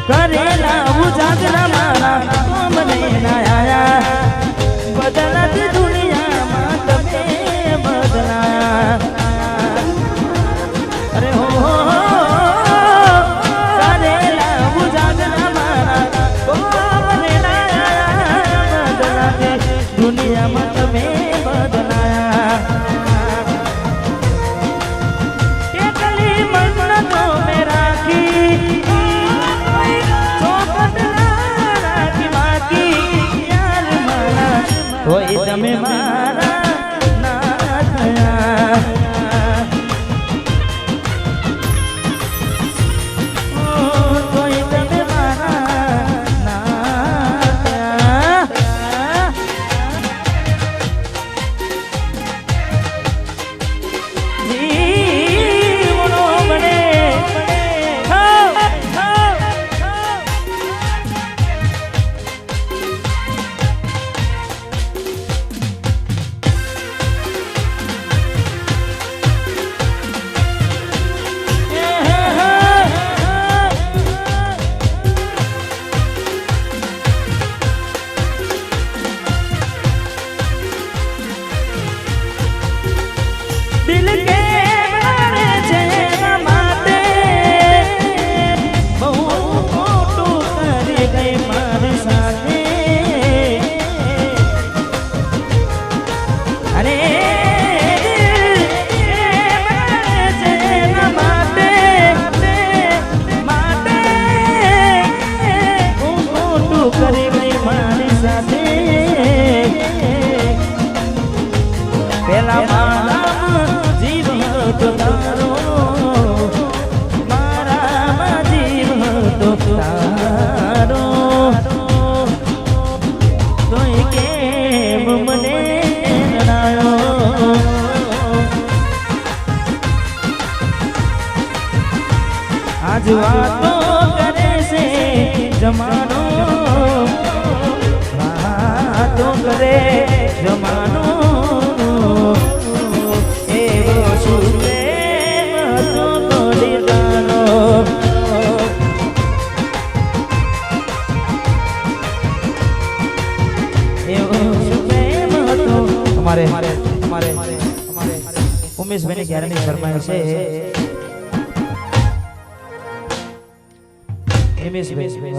કરેલા ઉજાગરા મારા અમને ના આયા બદલાતી દુનિયામાં તમે બદલાયા અરે હો કરેલા ઉજાગરા મારા અમને ના આયા બદલાતી દુનિયામાં તમે બદલાયા કેટલી મન્નતો મેં રાખી હોય તમે મારા ના થયા હોય તમે મારા ના થયા જીવનો બને दिल के बनाने चेहरा माते बहुत फोटो कर गए मारे साथे अरे बनाने चेहरा माते माते फोटो कर गए मारे साथे पहला मारा जीव तो तारो मारा जीव तो तारो तोय केम मने जणायो आज वातो करे से जमानो वातो करे जमानो हमारे उमेश भाई ने ग्यारह फरमाया से उमेश भाई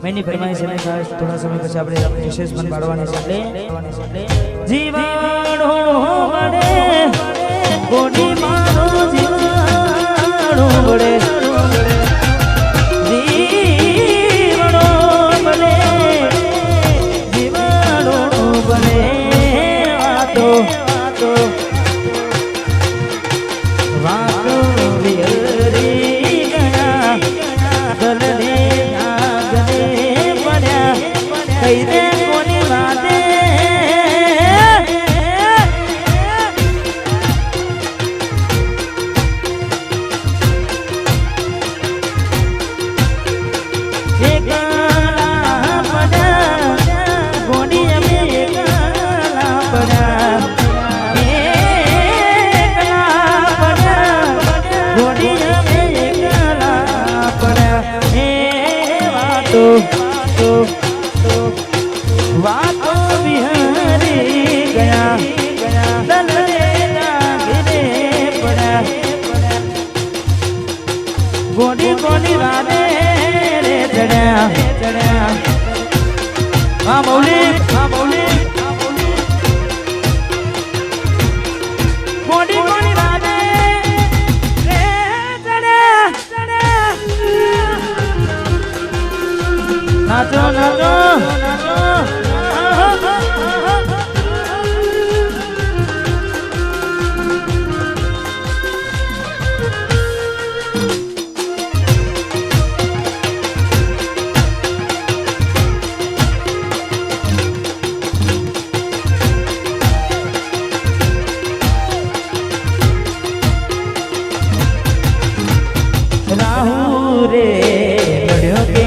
मैंने फरमाई से थोड़ा समय પછી આપણે વિશેષ મન બાળવાની છે જીવાણો વડે કોડી મારો જીવાણો વડે જીવાણો વડે જીવાણો વડે વાતો વાતો વિહરી ગયા દલને कई दे कोनी वादे एकला पड़ा गोनी में एकला पड़ा गोनी में एकला पड़ा हे वातो वातो बिहारी गया दलने गिरे पड़ा गोनी गोनी वादे रे चढ़ा हाँ मौली गोनी गोनी वादे रे चढ़ा રાહુ રે નડ્યો કે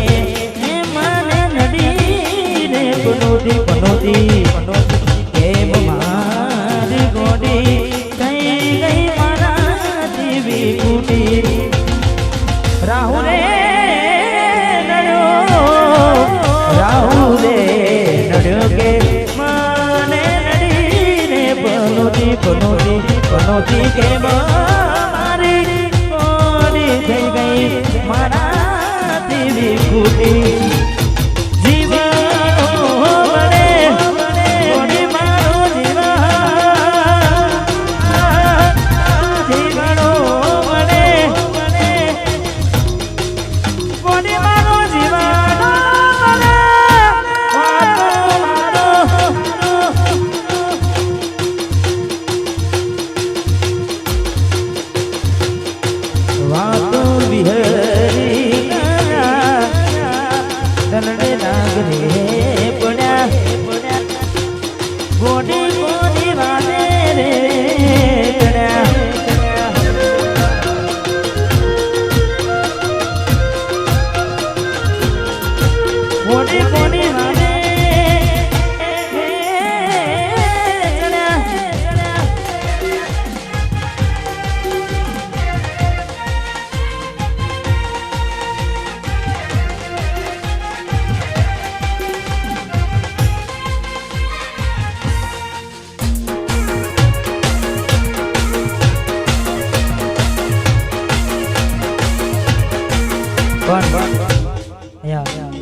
મને નડી રે પનોતી પનોતી કેમ મારી ગોડી થઈ ગઈ મારા દેવી કુટી રાહુ રે નડ્યો રાહુ રે નડ્યો કે મને નડી રે પનોતી પનોતી પનોતી કેમ મારી ગોડી થઈ ગઈ મારા દેવી કુટી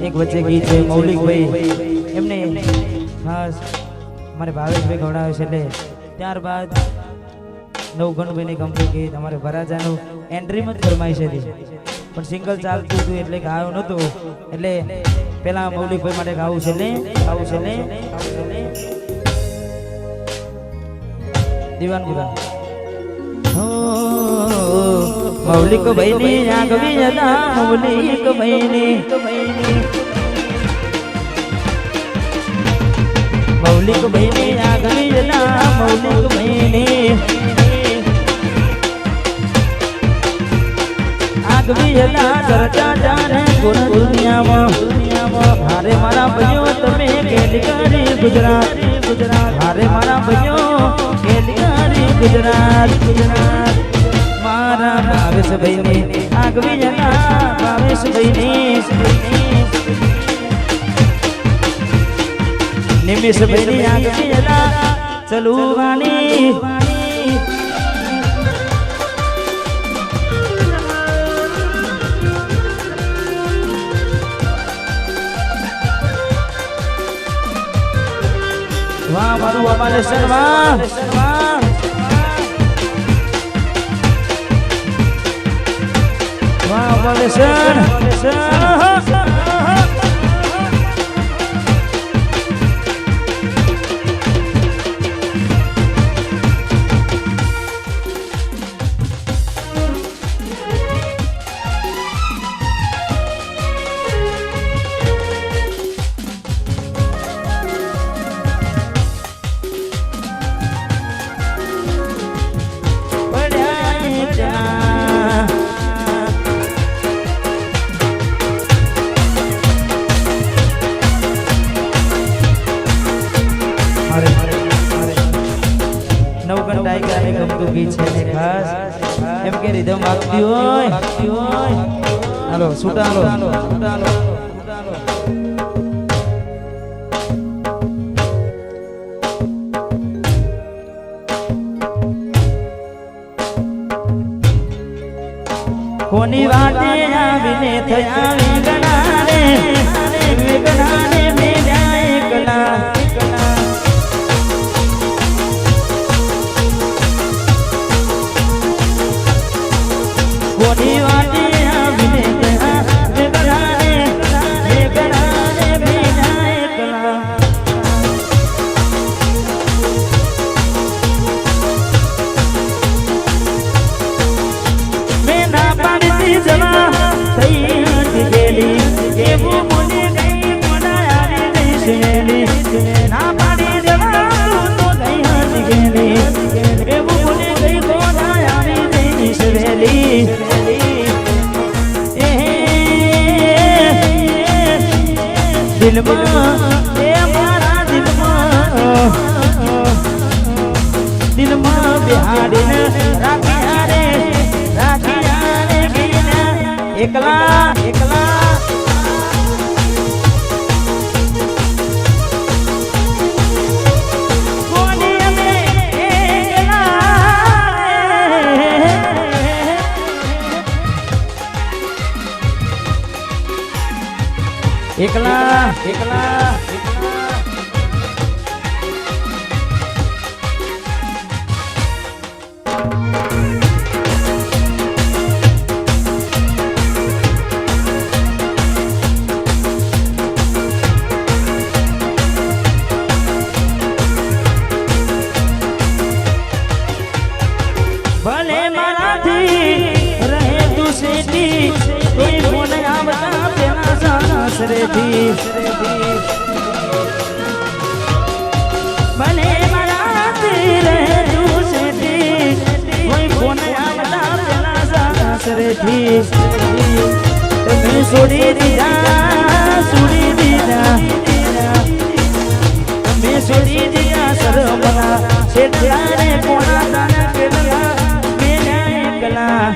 એક વચ્ચે ગીત છે મૌલિકભાઈ એમને ખાસ મારે ભાવેશભાઈ ગવડાવે છે એટલે ત્યારબાદ નવગણભાઈની કંપની ગીત અમારે વરાજાનું એન્ટ્રીમાં જ ફરમાઈ છે પણ સિંગલ ચાલતું હતું એટલે ગાયો નહોતું એટલે પેલા મૌલિકભાઈ માટે ગાવું છે ને દીવાનપુરા મૌલિક ભાઈની આગવી જતા મૌલિક ભાઈની મૌલિક ભાઈની આગવી જતા મૌલિક ભાઈની આગવી જતા ચર્ચા જાણે પૂરા દુનિયામાં હારે મારા ભાઈઓ તમે કેલિકારી ગુજરાત હારે મારા ભાઈઓ કેલિકારી ગુજરાત મારા ભાવેશભાઈને આગવી જતા ભાવેશભાઈને નિમેશભાઈની આગવી જતા ચલુવાની વાહ મારું અમારે શર્મા Malaysian ગીત છે ખાસ એમ કે રીધમ વાગતી હોય હાલો છૂટા હાલો કોની વાટે આવીને થયા વેગણાને મેળ્યા એકલા કોની વાટે આવીને થયા વેગણાને મેળ્યા એકલા મેં ના પાડતી જવા થઈ ગયેલી એવું મને દિલમાં એ મારા દિલમાં બિહાડીને રાખ્યા રે એકલા એકલા એકલા એકલા ભલે મારાથી રહે તું સેટી કોઈ ફોન આવતા પેલા સાસરેથી ભલે મારાથી રહે તું સેટી કોઈ ફોન આવતા પેલા સાસરેથી તમે છોડી દીધા તમે છોડી દીધા સરમના શેઠાને કોણા તાના કેલા એકલા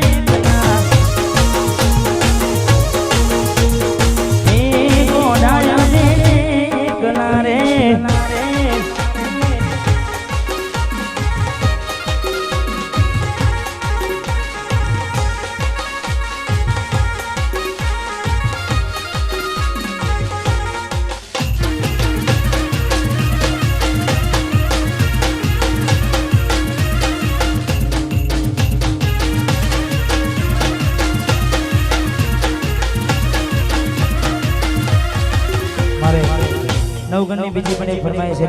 નવગણની બીજી પણ એક ફરમાઈશ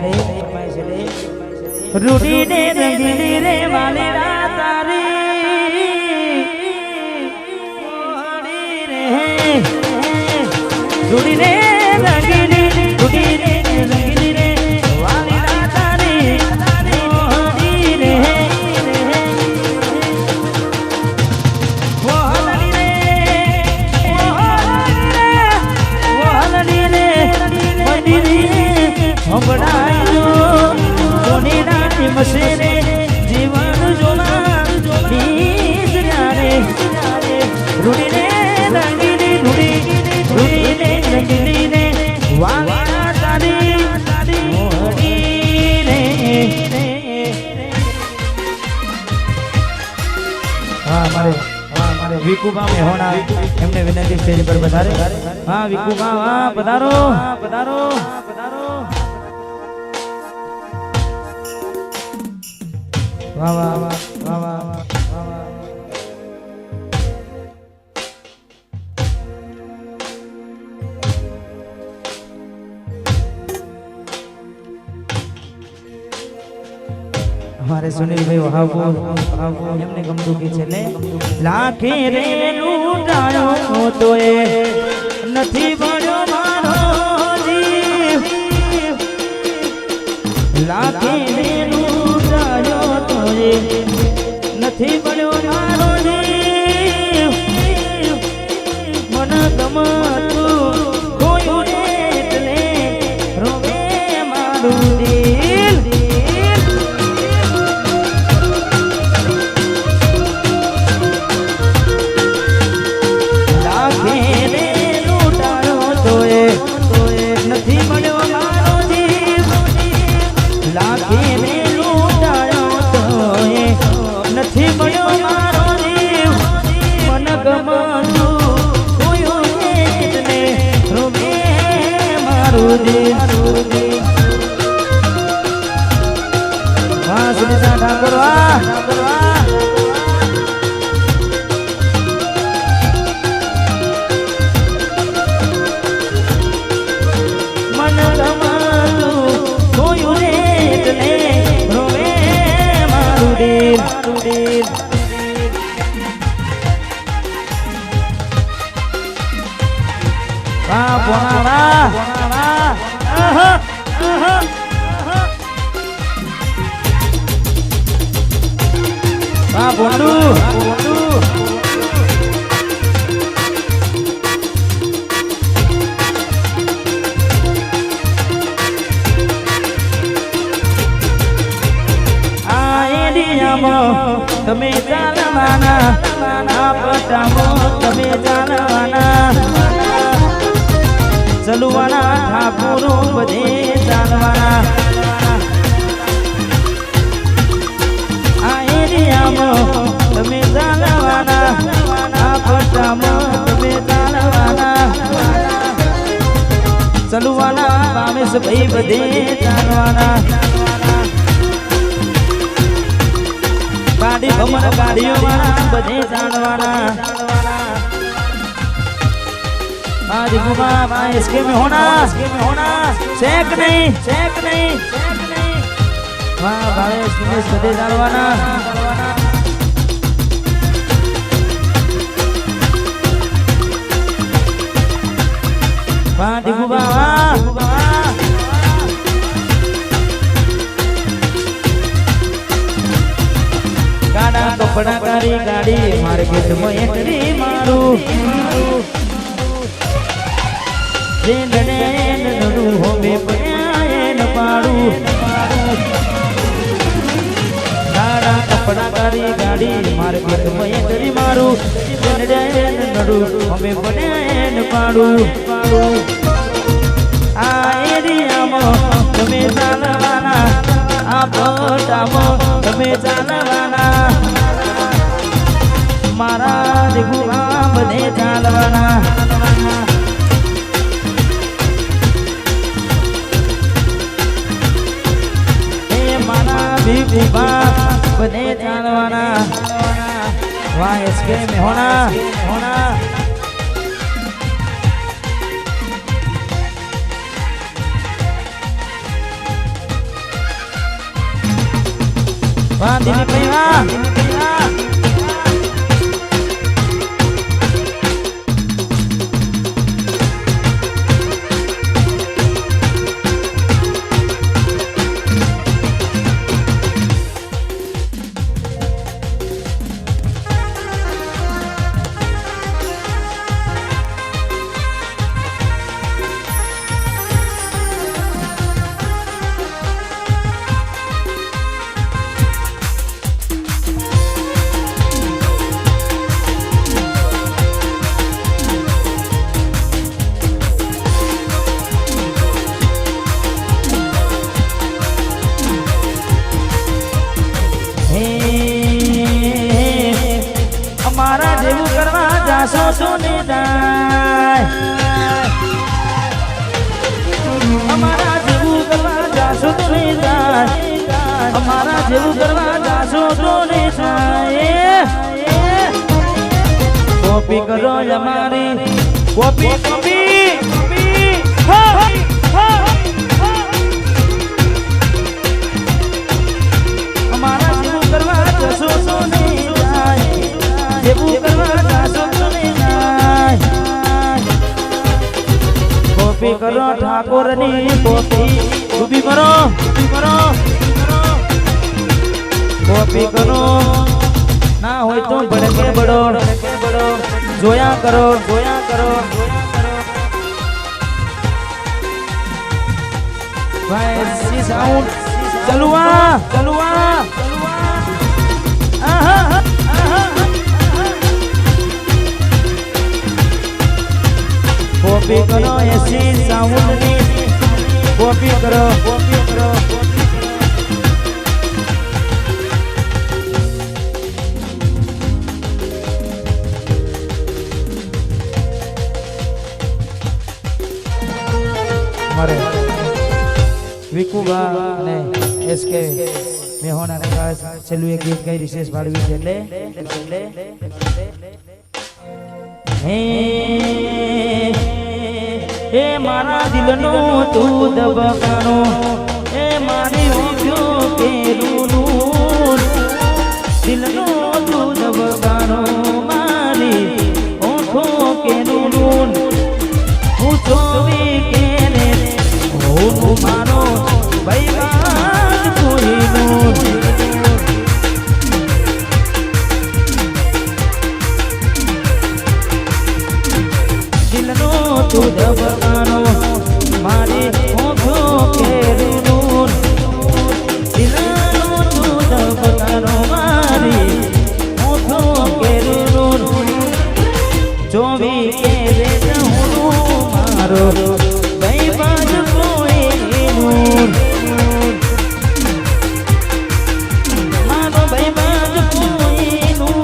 છે રૂડી ને રંગીલી રે વાલી તારી રૂડી ને રંગીલી રે વાલી તારી મસેરે જીવન જોલા રે રૂડી ને રંગીલી રે વાલા તારી મોહની રે મારે વિકુબા મેહોણા એમને વિનંતી સ્ટેજ પર પધારે હા વિકુબા પધારો પધારો વાહ વાહ વાહ વાહ વાહ हमारे सुनील भाई वहाबू एमने गमतू की छेले लाखे रे लूटायो तो ए નથી બળ્યો મારો જીવ લાખે રે લૂટાયો તો એ નથી બળ્યો મારો જીવ મન ગમતું કોઈ એટલે રોવે મારું દિલ નથી મળ્યો મારો જીવ લાખીને લૂંટાયો તો નથી મળ્યો મારો જીવ મન ગમતું કોઈ એટલે રોવે મારું દિલ વાહ સુનિતા ઠાકોર વાહ બોંડુ ઠાકોરો બધે ચાલવાના આ એરિયામાં તમે ચાલવાના આ પટ્ટામાં તમે ચાલવાના ચલવાના બામેશ ભાઈ બધે ચાલવાના ગાડી ભમર ગાડીઓ બધે ચાલવાના आज गुमा इसके में होना चेक नहीं वहाँ भाई इसमें सदे डालवाना वहाँ दिगुबा गाड़ा कपड़ा कारी गाड़ी मार्केट में एंट्री मारू होमे पड़े पाड़ू गाड़ा कपड़ा कारी गाड़ी मार्केट में एंट्री मारू होमे पड़े पाड़ू आ एरिया में તમે ચાલવાના આ પટામાં તમે ચાલવાના મારા દેખુઆ બધે ચાલવાના बीबा बने चालवाना वहाँ इसके में होना वहाँ दिलीप भाई हमारा जेवू करवा जासो सोने जाए हमारा जेवू करवा जासो सोने जाए हमारा जेवू करवा जासो सोने जाए कॉपी करो हमारी कॉपी हमारा जेवू करवा जासो सोने कॉपी करो ठाकुर नी कॉपी डूबी मरो कॉपी करो ना हो तो बड़के बड़ो जोया करो भाई साउंड चलुआ कॉपी करो ऐसी साउंड नहीं कॉपी करो हमारे विकुबा ने एसके में होना खास चलू एक गीत कई विशेष भाड़वी चले हे मारा दिलनो तू दबकानो हे मारी ओठो के नून दिलनो तू दबकानो मारी ओठो के नून पूछो भी के रे ओ मारो भाई बात कोई नून दिलनो तू दबकानो मारी ओठो के नून दिलनो तू दबकानो मारी ओठो के नून जो भी के रे मारो भाई बात કોઈનું માનો ભાઈ બાજ કોઈનું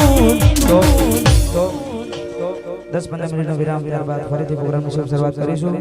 10-15 મિનિટનો વિરામ ત્યારબાદ ફરીથી પ્રોગ્રામની શરૂઆત કરીશું.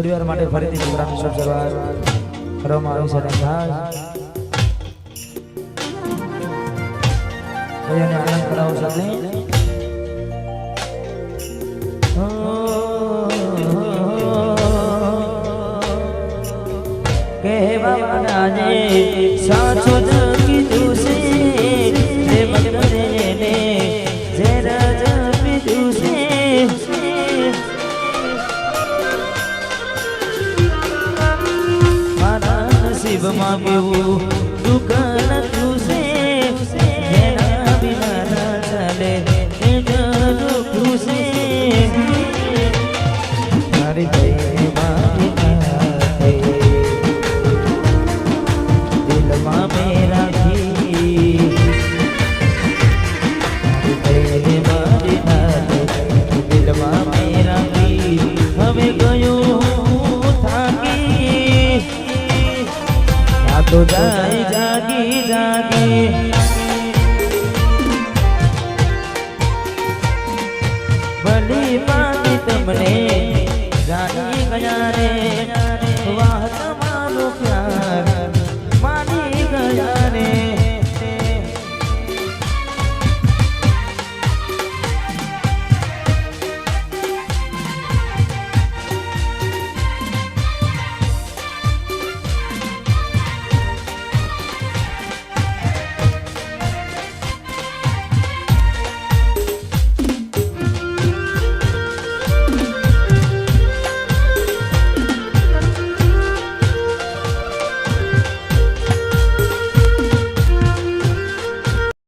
પરિવાર માટે ફરીથી પ્રોગ્રામની શરૂઆત કરવામાં આવી છે. ખાસ ભાઈઓને આનંદ કરાવો સાથે કહેવાના જે સાચું જ કીધું છે જે મને જે રાજ પીધું છે નસીબમાં કેવું દુકાન ખુશે જેના વિના ના ચાલે એ જરો ખુશે મારી ભાઈ મારી નાથે દિલમાં મેં રાખી મારી ભાઈ મારી નાથે દિલમાં મેં રાખી હવે ગયું થાકી તો જાય જાગી જાગી ભલી પાકી તમને જાગી ગયા રે